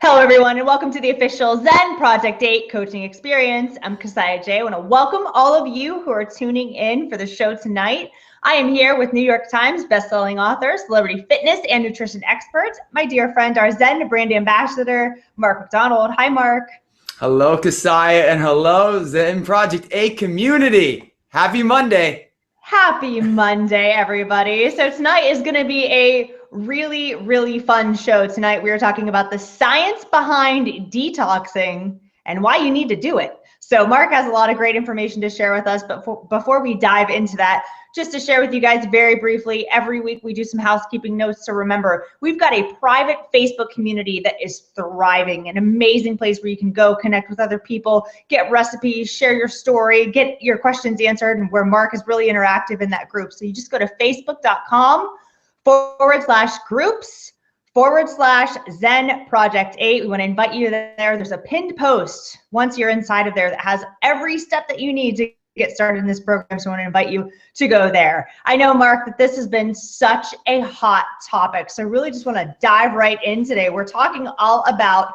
Hello, everyone, and welcome to the official Zen Project 8 coaching experience. I'm Kasaya J. I want to welcome all of you who are tuning in for the show tonight. I am here with New York Times bestselling author, celebrity fitness and nutrition expert, my dear friend, our Zen brand ambassador, Mark McDonald. Hi, Mark. Hello, Kasaya, and hello, Zen Project 8 community. Happy Monday. Happy Monday, everybody. So tonight is going to be a really fun show. Tonight we are talking about the science behind detoxing and why you need to do it. So Mark has a lot of great information to share with us, but before we dive into that, just to share with you guys very briefly, every week we do some housekeeping notes to remember. We've got a private Facebook community that is thriving, an amazing place where you can go connect with other people, get recipes, share your story, get your questions answered, and where Mark is really interactive in that group. So you just go to facebook.com/groups/Zen Project 8. We want to invite you there. There's a pinned post once you're inside of there that has every step that you need to get started in this program. So I want to invite you to go there. I know, Mark, that this has been such a hot topic. So really just want to dive right in today. We're talking all about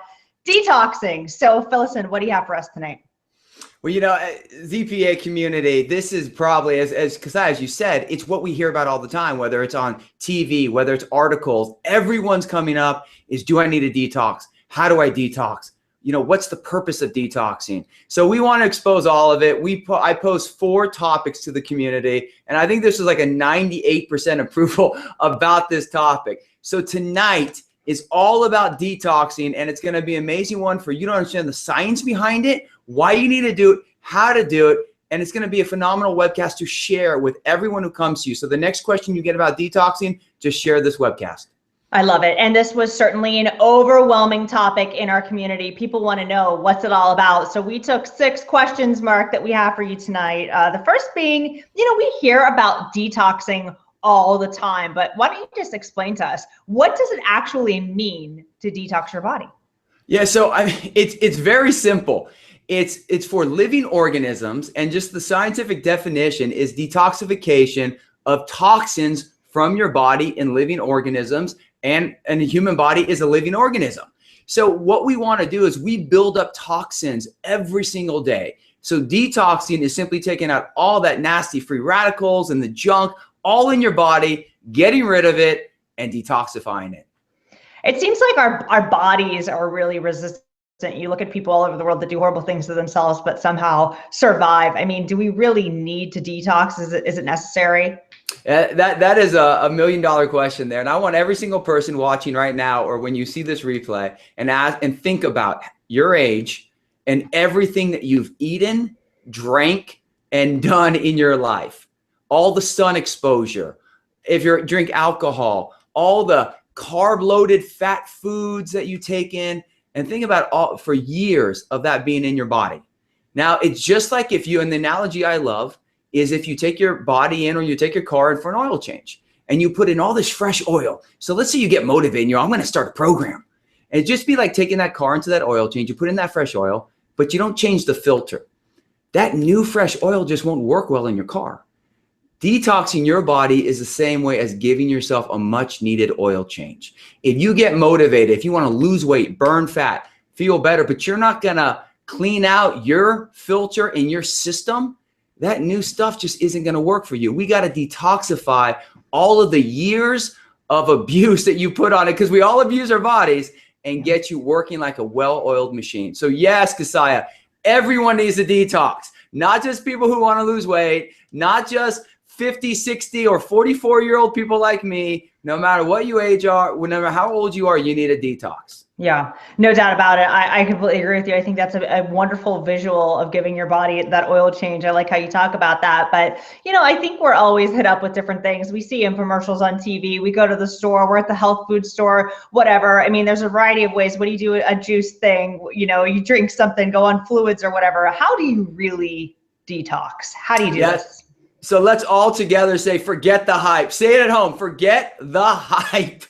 detoxing. So fill us in. What do you have for us tonight? Well, ZPA community, this is probably, as you said, it's what we hear about all the time, whether it's on TV, whether it's articles. Everyone's coming up is, do I need a detox? How do I detox? What's the purpose of detoxing? So we want to expose all of it. I post 4 topics to the community, and I think this is like a 98% approval about this topic. So tonight is all about detoxing, and it's going to be an amazing one for you to understand the science behind it, why you need to do it, how to do it, and it's going to be a phenomenal webcast to share with everyone who comes to you. So the next question you get about detoxing, just share this webcast. I love it. And this was certainly an overwhelming topic in our community. People want to know what's it all about. So we took 6 questions, Mark, that we have for you tonight. The first being, we hear about detoxing all the time, but why don't you just explain to us, what does it actually mean to detox your body? Yeah, so it's very simple. It's for living organisms, and just the scientific definition is detoxification of toxins from your body in living organisms, and the human body is a living organism. So what we want to do is we build up toxins every single day. So detoxing is simply taking out all that nasty free radicals and the junk all in your body, getting rid of it and detoxifying it. It seems like our bodies are really resistant. You look at people all over the world that do horrible things to themselves, but somehow survive. I mean, do we really need to detox? Is it necessary? That is a $1 million question there. And I want every single person watching right now, or when you see this replay, and think about your age and everything that you've eaten, drank, and done in your life. All the sun exposure, if you drink alcohol, all the carb-loaded fat foods that you take in, and think about all for years of that being in your body. Now, it's just like and the analogy I love is if you take your body in, or you take your car in for an oil change and you put in all this fresh oil. So let's say you get motivated and I'm going to start a program. And it'd just be like taking that car into that oil change, you put in that fresh oil, but you don't change the filter. That new fresh oil just won't work well in your car. Detoxing your body is the same way as giving yourself a much needed oil change. If you get motivated, if you want to lose weight, burn fat, feel better, but you're not going to clean out your filter in your system, that new stuff just isn't going to work for you. We got to detoxify all of the years of abuse that you put on it, because we all abuse our bodies, and get you working like a well-oiled machine. So yes, Kasaya, everyone needs a detox, not just people who want to lose weight, not just 50, 60, or 44-year-old people like me. No matter what your age are, no matter how old you are, you need a detox. Yeah, no doubt about it. I completely agree with you. I think that's a wonderful visual of giving your body that oil change. I like how you talk about that. But, I think we're always hit up with different things. We see infomercials on TV. We go to the store. We're at the health food store, whatever. I mean, there's a variety of ways. What do you do? A juice thing, you drink something, go on fluids or whatever. How do you really detox? How do you do this? So let's all together say, forget the hype. Say it at home. Forget the hype.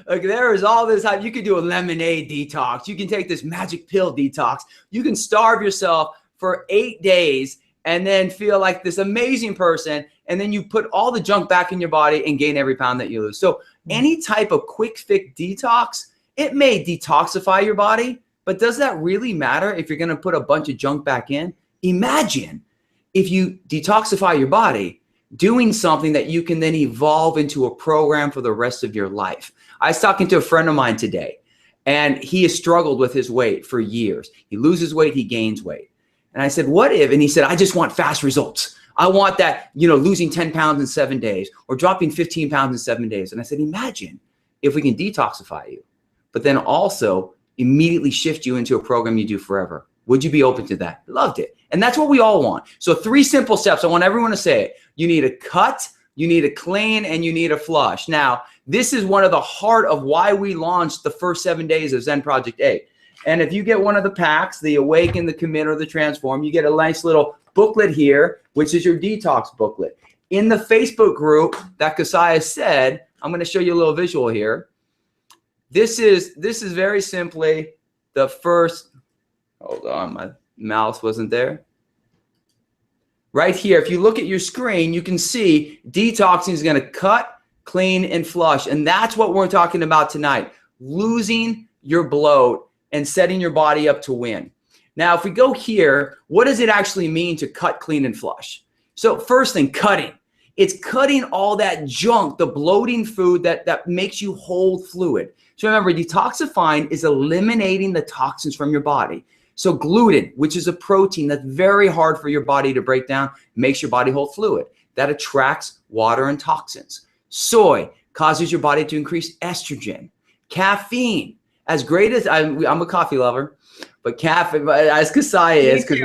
Like, there is all this hype. You could do a lemonade detox. You can take this magic pill detox. You can starve yourself for 8 days and then feel like this amazing person. And then you put all the junk back in your body and gain every pound that you lose. So any type of quick fix detox It may detoxify your body, but does that really matter if you're going to put a bunch of junk back in? Imagine if you detoxify your body, doing something that you can then evolve into a program for the rest of your life. I was talking to a friend of mine today, and he has struggled with his weight for years. He loses weight, he gains weight. And I said, what if? And he said, I just want fast results. I want that, losing 10 pounds in 7 days or dropping 15 pounds in 7 days. And I said, imagine if we can detoxify you, but then also immediately shift you into a program you do forever. Would you be open to that? Loved it. And that's what we all want. So 3 simple steps. I want everyone to say it. You need a cut, you need a clean, and you need a flush. Now, this is one of the heart of why we launched the first 7 days of Zen Project 8. And if you get one of the packs, the Awaken, the Commit, or the Transform, you get a nice little booklet here, which is your detox booklet. In the Facebook group that Kasaya said, I'm going to show you a little visual here. This is very simply the first, hold on, my mouse wasn't there. Right here, if you look at your screen, you can see detoxing is going to cut, clean, and flush. And that's what we're talking about tonight, losing your bloat and setting your body up to win. Now, if we go here, what does it actually mean to cut, clean, and flush? So first thing, cutting. It's cutting all that junk, the bloating food that makes you hold fluid. So remember, detoxifying is eliminating the toxins from your body. So gluten, which is a protein that's very hard for your body to break down, makes your body hold fluid. That attracts water and toxins. Soy causes your body to increase estrogen. Caffeine, as great as I'm a coffee lover, but caffeine, as Kasaya is, because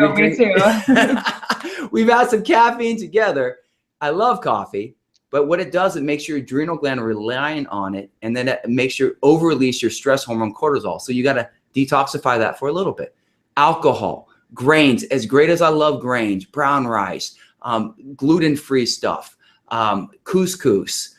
we've had some caffeine together. I love coffee, but what it does, it makes your adrenal gland reliant on it, and then it makes you over-release your stress hormone cortisol. So you got to detoxify that for a little bit. Alcohol, grains, as great as I love grains, brown rice, gluten-free stuff, couscous,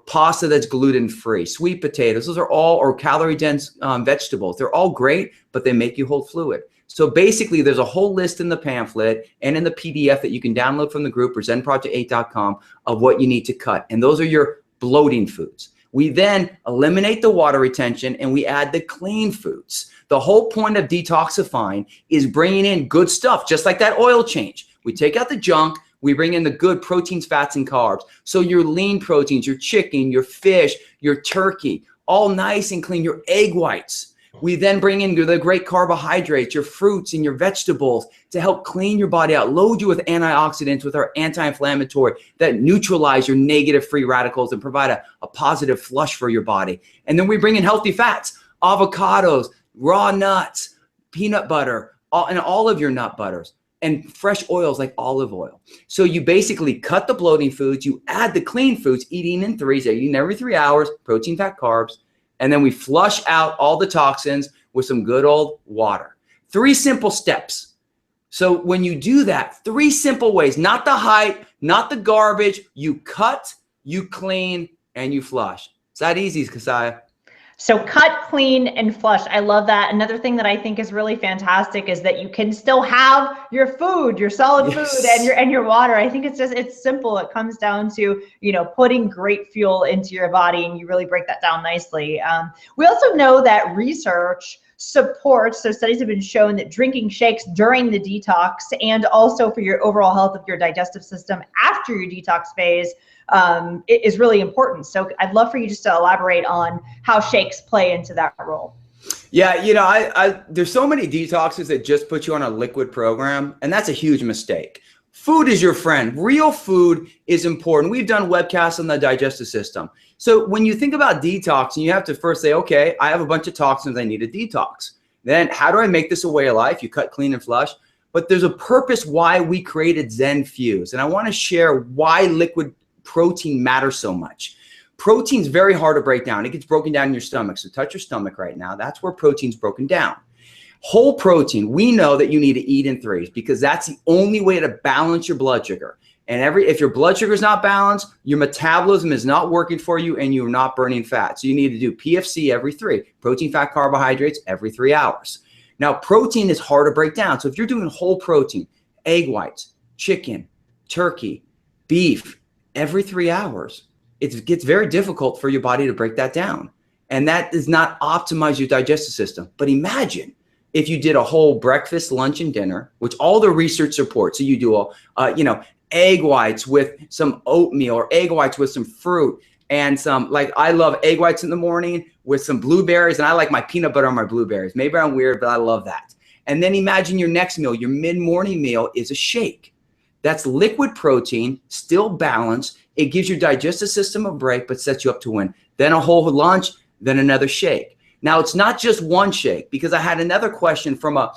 pasta that's gluten-free, sweet potatoes, those are all, or calorie-dense vegetables. They're all great, but they make you hold fluid. So basically, there's a whole list in the pamphlet and in the PDF that you can download from the group or zenproject8.com of what you need to cut. And those are your bloating foods. We then eliminate the water retention and we add the clean foods. The whole point of detoxifying is bringing in good stuff, just like that oil change. We take out the junk, we bring in the good proteins, fats, and carbs. So your lean proteins, your chicken, your fish, your turkey, all nice and clean, your egg whites. We then bring in the great carbohydrates, your fruits and your vegetables to help clean your body out, load you with antioxidants, with our anti-inflammatory that neutralize your negative free radicals and provide a positive flush for your body. And then we bring in healthy fats, avocados, raw nuts, peanut butter, and all of your nut butters, and fresh oils like olive oil. So you basically cut the bloating foods, you add the clean foods, eating in threes, eating every 3 hours, protein, fat, carbs, and then we flush out all the toxins with some good old water. 3 simple steps. So when you do that, 3 simple ways, not the hype, not the garbage, you cut, you clean, and you flush. It's that easy, Kasaya. So cut, clean, and flush. I love that. Another thing that I think is really fantastic is that you can still have your food, your solid food, and your water. I think it's simple. It comes down to, putting great fuel into your body, and you really break that down nicely. We also know that research supports, so studies have been shown that drinking shakes during the detox and also for your overall health of your digestive system after your detox phase it is really important. So I'd love for you just to elaborate on how shakes play into that role. Yeah, there's so many detoxes that just put you on a liquid program, and that's a huge mistake. Food is your friend. Real food is important. We've done webcasts on the digestive system. So when you think about detoxing, you have to first say, okay, I have a bunch of toxins I need to detox. Then how do I make this a way of life? You cut, clean, and flush. But there's a purpose why we created Zen Fuse. And I want to share why liquid protein matters so much. Protein's very hard to break down. It gets broken down in your stomach. So touch your stomach right now. That's where protein's broken down. Whole protein, we know that you need to eat in threes because that's the only way to balance your blood sugar. And if your blood sugar is not balanced, your metabolism is not working for you and you're not burning fat. So you need to do PFC every 3, protein, fat, carbohydrates every 3 hours. Now, protein is hard to break down. So if you're doing whole protein, egg whites, chicken, turkey, beef, every 3 hours, it gets very difficult for your body to break that down. And that does not optimize your digestive system. But imagine if you did a whole breakfast, lunch, and dinner, which all the research supports. So you do egg whites with some oatmeal, or egg whites with some fruit, and some, like, I love egg whites in the morning with some blueberries, and I like my peanut butter on my blueberries. Maybe I'm weird, but I love that. And then imagine your next meal, your mid-morning meal is a shake. That's liquid protein, still balanced. It gives your digestive system a break, but sets you up to win. Then a whole lunch, then another shake. Now, it's not just one shake, because I had another question from a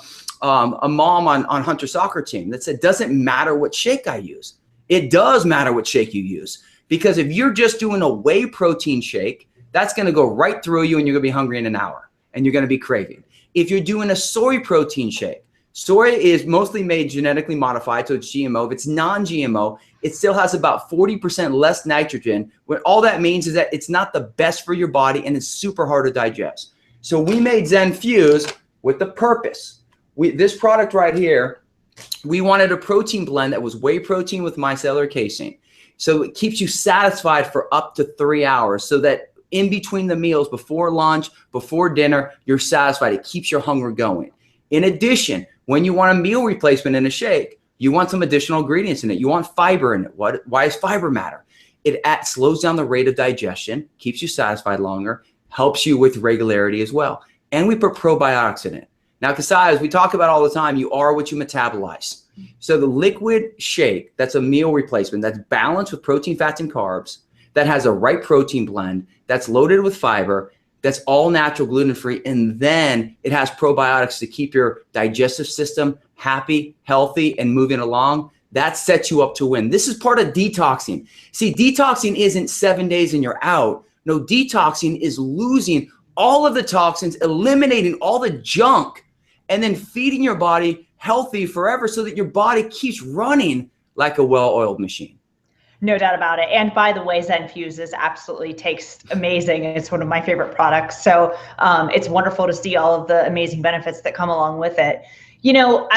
mom on Hunter soccer team that said, doesn't matter what shake I use. It does matter what shake you use, because if you're just doing a whey protein shake, that's going to go right through you and you're going to be hungry in an hour and you're going to be craving. If you're doing a soy protein shake, soy is mostly made genetically modified, so it's GMO. If it's non-GMO, it still has about 40% less nitrogen. What all that means is that it's not the best for your body and it's super hard to digest. So we made Zen Fuse with the purpose. This product right here, we wanted a protein blend that was whey protein with micellar casein. So it keeps you satisfied for up to 3 hours, so that in between the meals, before lunch, before dinner, you're satisfied. It keeps your hunger going. In addition, when you want a meal replacement in a shake, you want some additional ingredients in it. You want fiber in it. Why does fiber matter? It slows down the rate of digestion, keeps you satisfied longer, helps you with regularity as well. And we put probiotics in it. Now, Kasai, as we talk about all the time, you are what you metabolize. So the liquid shake, that's a meal replacement, that's balanced with protein, fats, and carbs, that has a right protein blend, that's loaded with fiber, that's all natural, gluten-free, and then it has probiotics to keep your digestive system happy, healthy, and moving along. That sets you up to win. This is part of detoxing. See, detoxing isn't 7 days and you're out. No, detoxing is losing all of the toxins, eliminating all the junk, and then feeding your body healthy forever so that your body keeps running like a well-oiled machine. No doubt about it. And by the way, Zen Fuses absolutely tastes amazing. It's one of my favorite products. So it's wonderful to see all of the amazing benefits that come along with it. You know,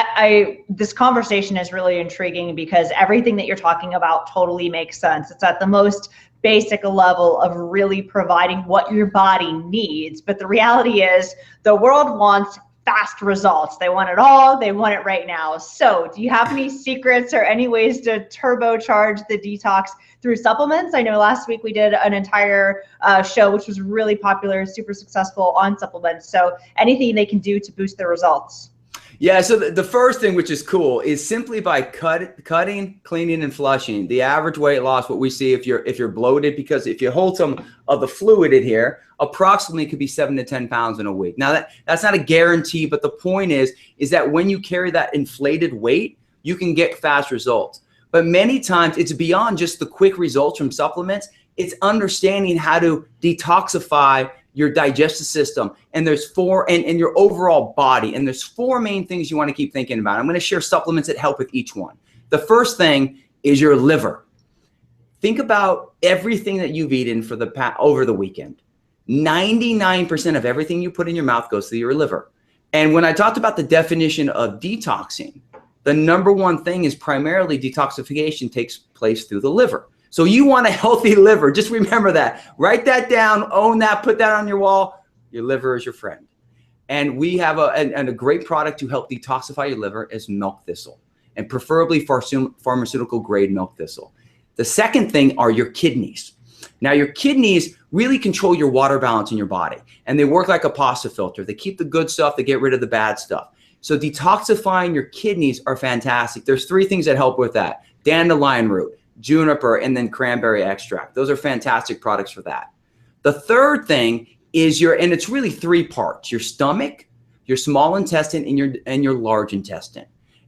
this conversation is really intriguing because everything that you're talking about totally makes sense. It's at the most basic level of really providing what your body needs. But the reality is the world wants fast results. They want it all. They want it right now. So do you have any secrets or any ways to turbocharge the detox through supplements? I know last week we did an entire show, which was really popular, super successful on supplements. So anything they can do to boost their results? Yeah, so the first thing, which is cool, is simply by cutting, cleaning, and flushing. The average weight loss, what we see if you're bloated, because if you hold some of the fluid in here, approximately could be 7 to 10 pounds in a week. Now that's not a guarantee, but the point is that when you carry that inflated weight, you can get fast results. But many times it's beyond just the quick results from supplements. It's understanding how to detoxify your digestive system, and there's and your overall body. And there's 4 main things you want to keep thinking about. I'm going to share supplements that help with each one. The first thing is your liver. Think about everything that you've eaten over the weekend. 99% of everything you put in your mouth goes to your liver. And when I talked about the definition of detoxing, the number one thing is primarily detoxification takes place through the liver. So you want a healthy liver. Just remember that. Write that down, own that, put that on your wall. Your liver is your friend. And we have a great product to help detoxify your liver is milk thistle, and preferably pharmaceutical grade milk thistle. The second thing are your kidneys. Now, your kidneys really control your water balance in your body, and they work like a pasta filter. They keep the good stuff, they get rid of the bad stuff. So detoxifying your kidneys are fantastic. There's 3 things that help with that: dandelion root, juniper, and then cranberry extract. Those are fantastic products for that. The third thing is and it's really 3 parts: your stomach, your small intestine, and your large intestine.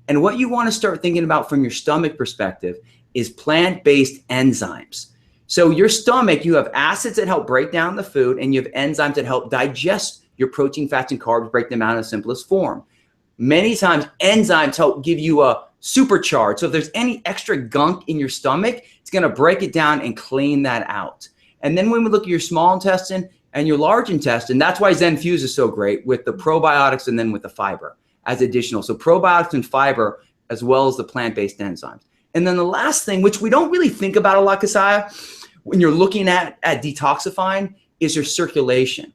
And what you want to start thinking about from your stomach perspective is plant-based enzymes. So your stomach, you have acids that help break down the food, and you have enzymes that help digest your protein, fats, and carbs, break them out in the simplest form. Many times enzymes help give you a supercharge. So if there's any extra gunk in your stomach, it's going to break it down and clean that out. And then when we look at your small intestine and your large intestine, that's why Zen Fuse is so great with the probiotics and then with the fiber as additional. So probiotics and fiber, as well as the plant-based enzymes. And then the last thing, which we don't really think about a lot, Kasaya, when you're looking at detoxifying, is your circulation.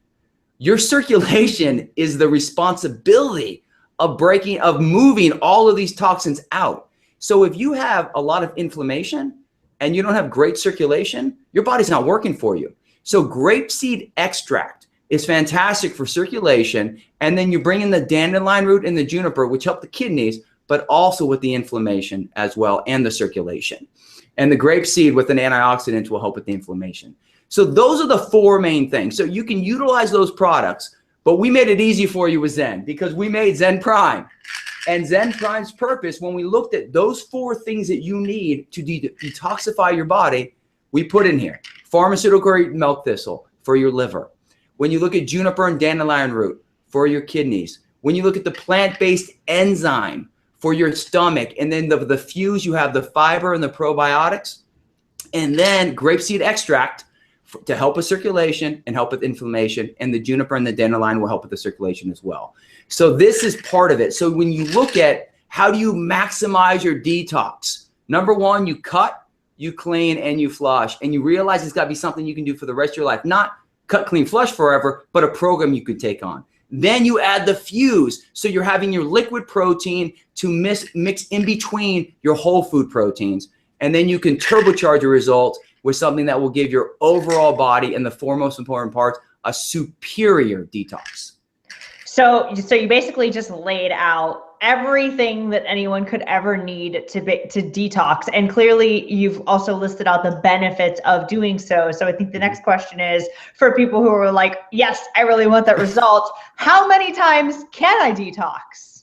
Your circulation is the responsibility of moving all of these toxins out. So if you have a lot of inflammation and you don't have great circulation, your body's not working for you. So grapeseed extract is fantastic for circulation. And then you bring in the dandelion root and the juniper, which help the kidneys, but also with the inflammation as well and the circulation. And the grapeseed with an antioxidant will help with the inflammation. So those are the 4 main things. So you can utilize those products, but we made it easy for you with Zen because we made Zen Prime. And Zen Prime's purpose, when we looked at those 4 things that you need to detoxify your body, we put in here pharmaceutical-grade milk thistle for your liver. When you look at juniper and dandelion root for your kidneys, when you look at the plant-based enzyme for your stomach, and then the fuse, you have the fiber and the probiotics, and then grapeseed extract to help with circulation and help with inflammation, and the juniper and the dandelion will help with the circulation as well. So this is part of it. So when you look at how do you maximize your detox, number 1, you cut, you clean, and you flush, and you realize it's got to be something you can do for the rest of your life, not cut, clean, flush forever, but a program you could take on. Then you add the fuse. So you're having your liquid protein to mix in between your whole food proteins. And then you can turbocharge your results with something that will give your overall body and the 4 most important parts a superior detox. So you basically just laid out everything that anyone could ever need to detox. And clearly you've also listed out the benefits of doing so. So I think the next question is for people who are like, yes, I really want that result. How many times can I detox?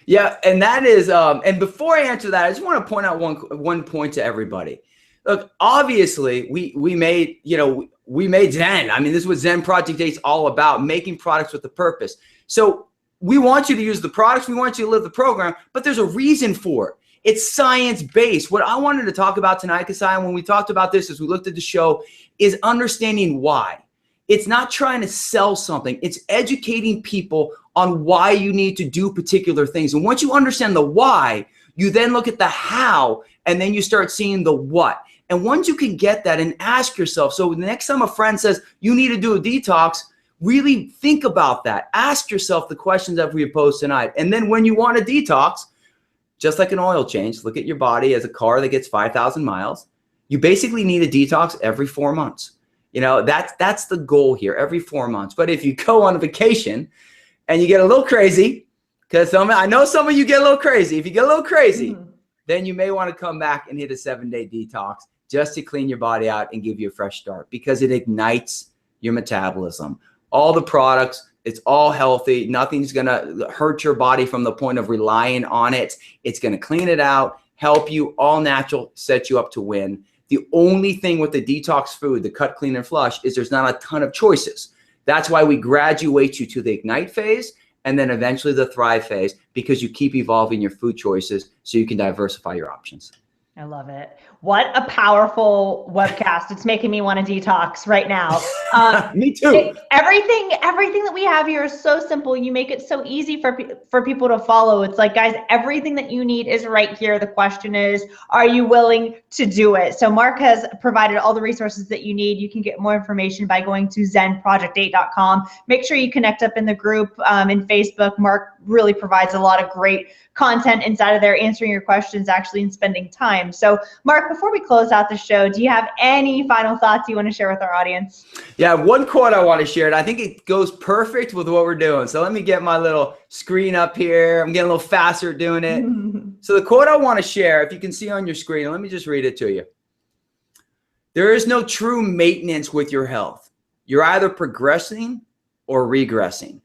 Yeah. And that is, and before I answer that, I just want to point out one point to everybody. Look, obviously we made Zen. I mean, this is what Zen Project 8 is all about, making products with a purpose. So we want you to use the products. We want you to live the program, but there's a reason for it. It's science-based. What I wanted to talk about tonight, Kasai, when we talked about this, as we looked at the show, is understanding why. It's not trying to sell something. It's educating people on why you need to do particular things. And once you understand the why, you then look at the how, and then you start seeing the what. And once you can get that and ask yourself, so the next time a friend says you need to do a detox, really think about that. Ask yourself the questions that we posed tonight. And then when you want to detox, just like an oil change, look at your body as a car that gets 5,000 miles. You basically need a detox every 4 months. You know, that's the goal here, every 4 months. But if you go on a vacation and you get a little crazy, because I know some of you get a little crazy. If you get a little crazy, then you may want to come back and hit a 7-day detox just to clean your body out and give you a fresh start, because it ignites your metabolism. All the products, it's all healthy. Nothing's going to hurt your body from the point of relying on it. It's going to clean it out, help you, all natural, set you up to win. The only thing with the detox food, the cut, clean, and flush, is there's not a ton of choices. That's why we graduate you to the ignite phase and then eventually the thrive phase, because you keep evolving your food choices so you can diversify your options. I love it. What a powerful webcast. It's making me want to detox right now. Me too. Everything that we have here is so simple. You make it so easy for people to follow. It's like, guys, everything that you need is right here. The question is, are you willing to do it? So Mark has provided all the resources that you need. You can get more information by going to zenproject8.com. Make sure you connect up in the group in Facebook. Mark really provides a lot of great content inside of there, answering your questions actually and spending time. So Mark, before we close out the show, do you have any final thoughts you want to share with our audience? Yeah, one quote I want to share, and I think it goes perfect with what we're doing. So let me get my little screen up here. I'm getting a little faster at doing it. So the quote I want to share, if you can see on your screen, let me just read it to you. There is no true maintenance with your health. You're either progressing or regressing.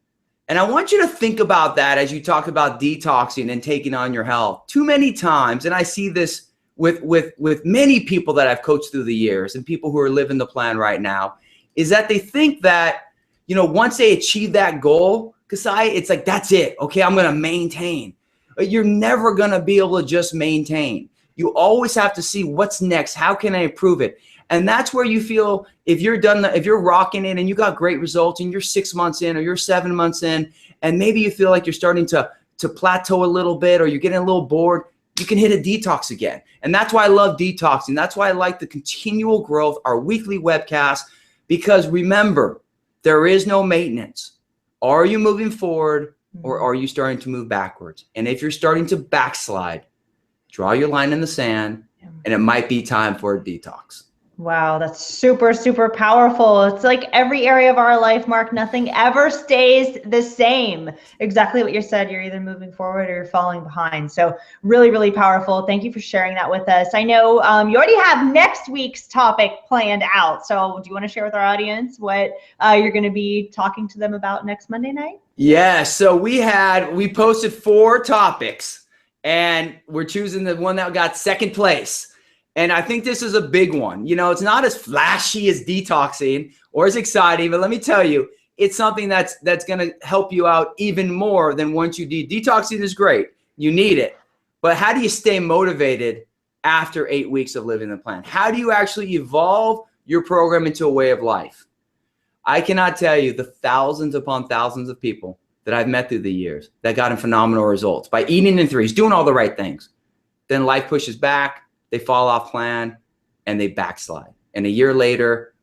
And I want you to think about that as you talk about detoxing and taking on your health. Too many times, and I see this with many people that I've coached through the years and people who are living the plan right now, is that they think that, you know, once they achieve that goal, Kasai, it's like, that's it. Okay, I'm going to maintain. But you're never going to be able to just maintain. You always have to see what's next. How can I improve it? And that's where you feel, if you're rocking it and you got great results and you're 6 months in or you're 7 months in, and maybe you feel like you're starting to plateau a little bit or you're getting a little bored, you can hit a detox again. And that's why I love detoxing. That's why I like the continual growth, our weekly webcast, because remember, there is no maintenance. Are you moving forward or are you starting to move backwards? And if you're starting to backslide, draw your line in the sand, and it might be time for a detox. Wow, that's super, super powerful. It's like every area of our life, Mark, nothing ever stays the same. Exactly what you said. You're either moving forward or you're falling behind. So really, really powerful. Thank you for sharing that with us. I know you already have next week's topic planned out. So do you want to share with our audience what you're going to be talking to them about next Monday night? Yeah, so we posted 4 topics, and we're choosing the one that got second place. And I think this is a big one. You know, it's not as flashy as detoxing or as exciting, but let me tell you, it's something that's going to help you out even more than once you detoxing is great. You need it. But how do you stay motivated after 8 weeks of living the plan? How do you actually evolve your program into a way of life? I cannot tell you the thousands upon thousands of people that I've met through the years that got in phenomenal results by eating in threes, doing all the right things. Then life pushes back. They fall off plan and they backslide. And a year later,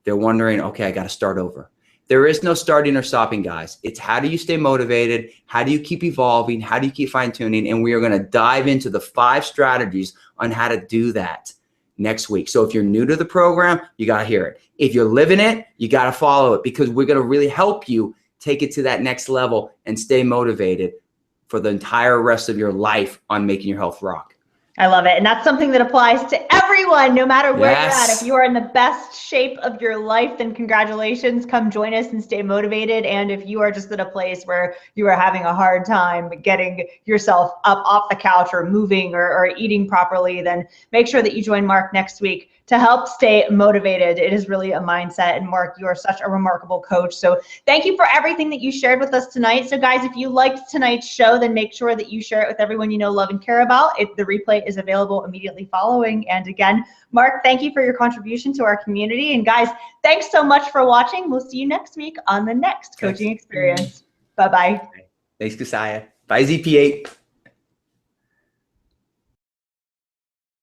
they're wondering, okay, I got to start over. There is no starting or stopping, guys. It's how do you stay motivated? How do you keep evolving? How do you keep fine tuning? And we are going to dive into the 5 strategies on how to do that next week. So if you're new to the program, you got to hear it. If you're living it, you got to follow it, because we're going to really help you take it to that next level and stay motivated for the entire rest of your life on making your health rock. I love it. And that's something that applies to everyone, no matter where you're at. If you are in the best shape of your life, then congratulations. Come join us and stay motivated. And if you are just at a place where you are having a hard time getting yourself up off the couch or moving or eating properly, then make sure that you join Mark next week to help stay motivated. It is really a mindset. And Mark, you are such a remarkable coach. So thank you for everything that you shared with us tonight. So guys, if you liked tonight's show, then make sure that you share it with everyone you know, love, and care about. The replay is available immediately following. And again, Mark, thank you for your contribution to our community. And guys, thanks so much for watching. We'll see you next week on the next coaching experience. Bye-bye. Thanks, Kasaya. Bye, ZP8.